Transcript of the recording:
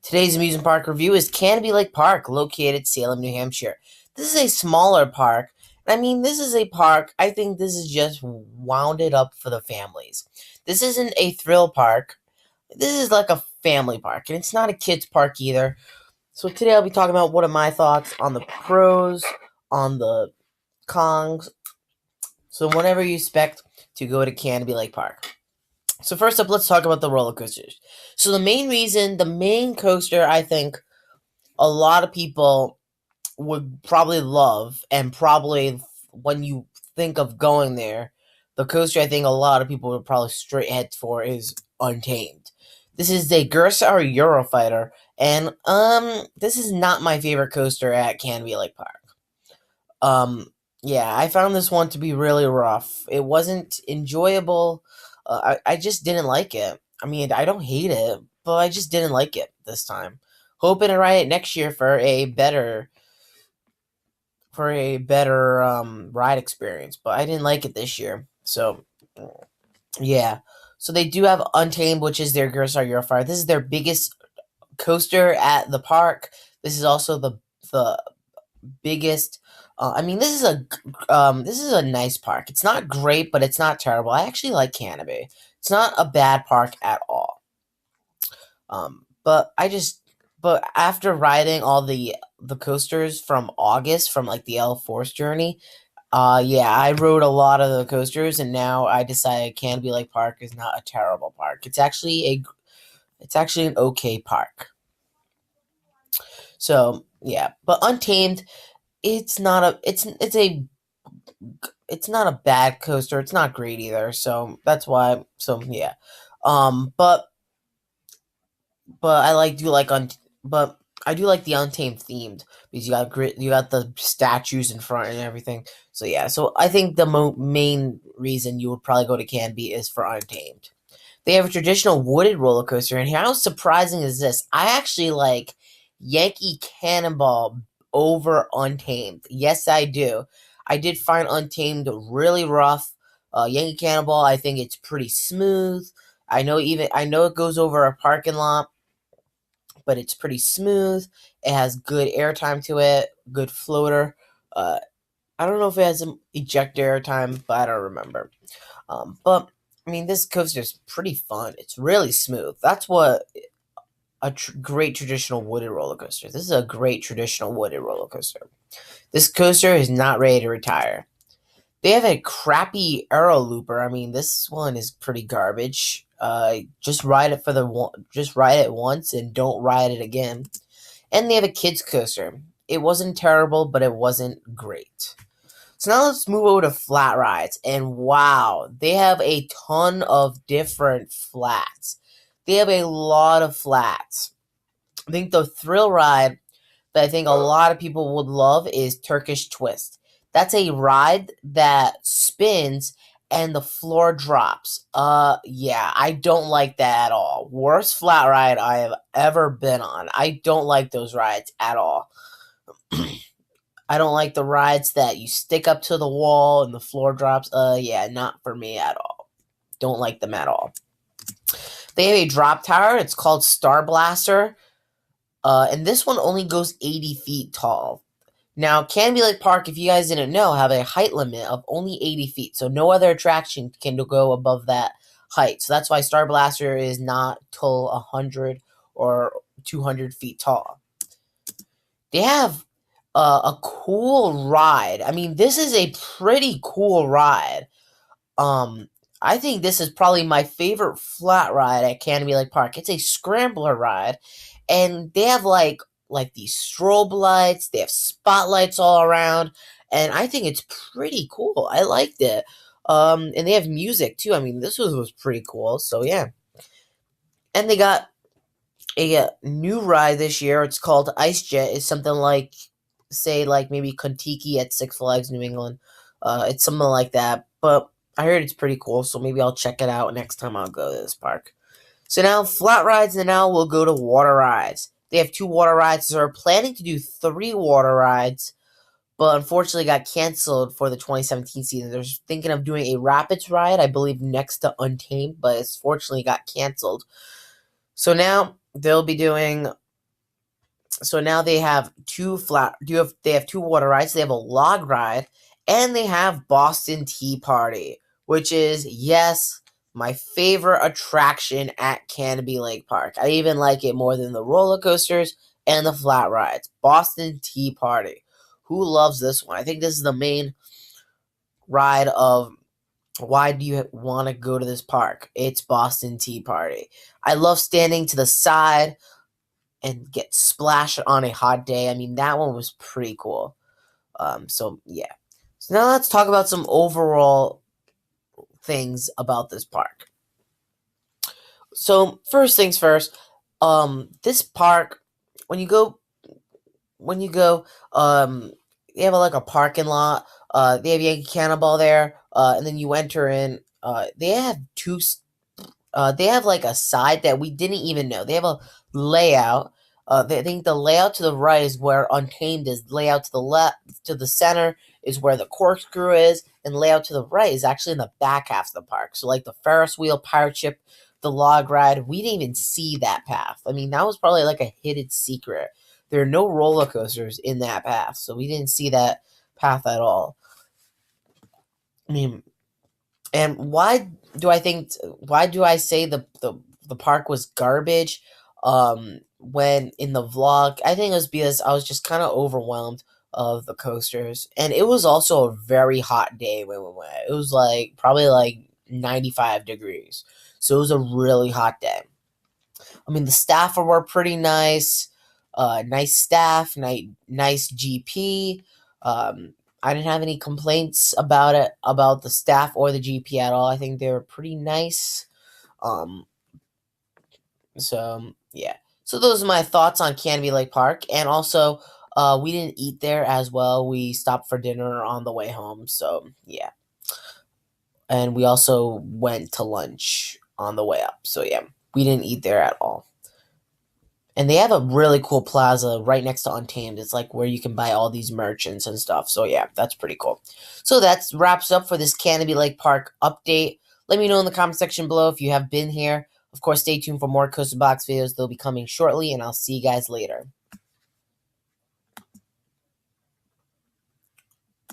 Today's amusement park review is Canobie Lake Park, located in Salem, New Hampshire. This is a smaller park. I mean, this is a park, I think this is just wounded up for the families. This isn't a thrill park. This is like a family park, and it's not a kids park either. So today I'll be talking about what are my thoughts on the pros, on the cons. So whenever you expect to go to Canobie Lake Park. So first up, let's talk about the roller coasters. So the main coaster I think a lot of people would probably love, and probably when you think of going there, the coaster I think a lot of people would probably straight head for is Untamed. This is a Gersa Eurofighter, and this is not my favorite coaster at Canobie Lake Park. Yeah, I found this one to be really rough. It wasn't enjoyable. I just didn't like it. I mean, I don't hate it, but I just didn't like it this time. Hoping to ride it next year for a better ride experience, but I didn't like it this year. So yeah. So they do have Untamed, which is their Gersa Eurofire. This is their biggest coaster at the park. This is also the biggest. I mean, this is a nice park. It's not great, but it's not terrible. I actually like Canobie. It's not a bad park at all. But but after riding all the coasters from August, from like the L Force journey, yeah, I rode a lot of the coasters, and now I decided Canobie Lake Park is not a terrible park. It's actually an okay park. So yeah, but Untamed, it's not a bad coaster. It's not great either. So that's why. So yeah, but I like do like un but I do like the Untamed themed, because you got the statues in front and everything. So yeah, so I think the main reason you would probably go to Canby is for Untamed. They have a traditional wooded roller coaster, and how surprising is this? I actually like Yankee Cannonball over Untamed. Yes, I do. I did find Untamed really rough. Yankee Cannonball, I think it's pretty smooth. I know it goes over a parking lot, but it's pretty smooth. It has good airtime to it, good floater. Uh, I don't know if it has some ejector airtime, but I don't remember. But I mean, this coaster is pretty fun. It's really smooth. That's what great traditional wooded roller coaster. This is a great traditional wooded roller coaster. This coaster is not ready to retire. They have a crappy Aero Looper. I mean, this one is pretty garbage. Just ride it once and don't ride it again. And they have a kids coaster. It wasn't terrible, but it wasn't great. So now let's move over to flat rides. And wow, they have a ton of different flats. They have a lot of flats. I think the thrill ride that I think a lot of people would love is Turkish Twist. That's a ride that spins and the floor drops. Yeah, I don't like that at all. Worst flat ride I have ever been on. I don't like those rides at all. I don't like the rides that you stick up to the wall and the floor drops. Yeah, not for me at all. Don't like them at all. They have a drop tower. It's called Starblaster. And this one only goes 80 feet tall. Now, Canobie Lake Park, if you guys didn't know, have a height limit of only 80 feet. So no other attraction can go above that height. So that's why Starblaster is not till 100 or 200 feet tall. They have a cool ride. I mean, this is a pretty cool ride. I think this is probably my favorite flat ride at Canobie Lake Park. It's a Scrambler ride, and they have like these strobe lights. They have spotlights all around, and I think it's pretty cool. I liked it. And they have music too. I mean, this was pretty cool. So yeah, and they got a new ride this year. It's called Ice Jet. It's something like, say, like maybe Kontiki at Six Flags New England. It's something like that. But I heard it's pretty cool, so maybe I'll check it out next time I'll go to this park. So now flat rides, and now we'll go to water rides. They have 2 water rides. They're planning to do 3 water rides, but unfortunately got canceled for the 2017 season. They're thinking of doing a Rapids ride, I believe, next to Untamed, but it's fortunately got canceled. So now they'll be doing So now they have they have two water rides. They have a log ride, and they have Boston Tea Party, which is, yes, my favorite attraction at Canobie Lake Park. I even like it more than the roller coasters and the flat rides. Boston Tea Party. Who loves this one? I think this is the main ride of why do you want to go to this park? It's Boston Tea Party. I love standing to the side and get splashed on a hot day. I mean, that one was pretty cool. So yeah. So now let's talk about some overall things about this park. So first things first, this park, when you go, when you go, they have like a parking lot. They have Yankee Cannonball there, and then you enter in. They have they have like a side that we didn't even know. They have a layout. I think the layout to the right is where Untamed is. Layout to the left, to the center is where the corkscrew is, and layout to the right is actually in the back half of the park. So like the Ferris wheel, pirate ship, the log ride, we didn't even see that path. I mean, that was probably like a hidden secret. There are no roller coasters in that path, so we didn't see that path at all. I mean, and why do I say the park was garbage? When in the vlog, I think it was because I was just kind of overwhelmed of the coasters, and it was also a very hot day when we went. It was like probably like 95 degrees, so it was a really hot day. I mean, the staff were pretty nice. Nice staff, nice GP. I didn't have any complaints about it, about the staff or the GP at all. I think they were pretty nice. Um, so yeah. So those are my thoughts on Canobie Lake Park, and also, we didn't eat there as well. We stopped for dinner on the way home. So yeah, and we also went to lunch on the way up. So yeah, we didn't eat there at all. And they have a really cool plaza right next to Untamed. It's like where you can buy all these merchants and stuff. So yeah, that's pretty cool. So that wraps up for this Canobie Lake Park update. Let me know in the comment section below if you have been here. Of course, stay tuned for more Coaster Box videos. They'll be coming shortly, and I'll see you guys later.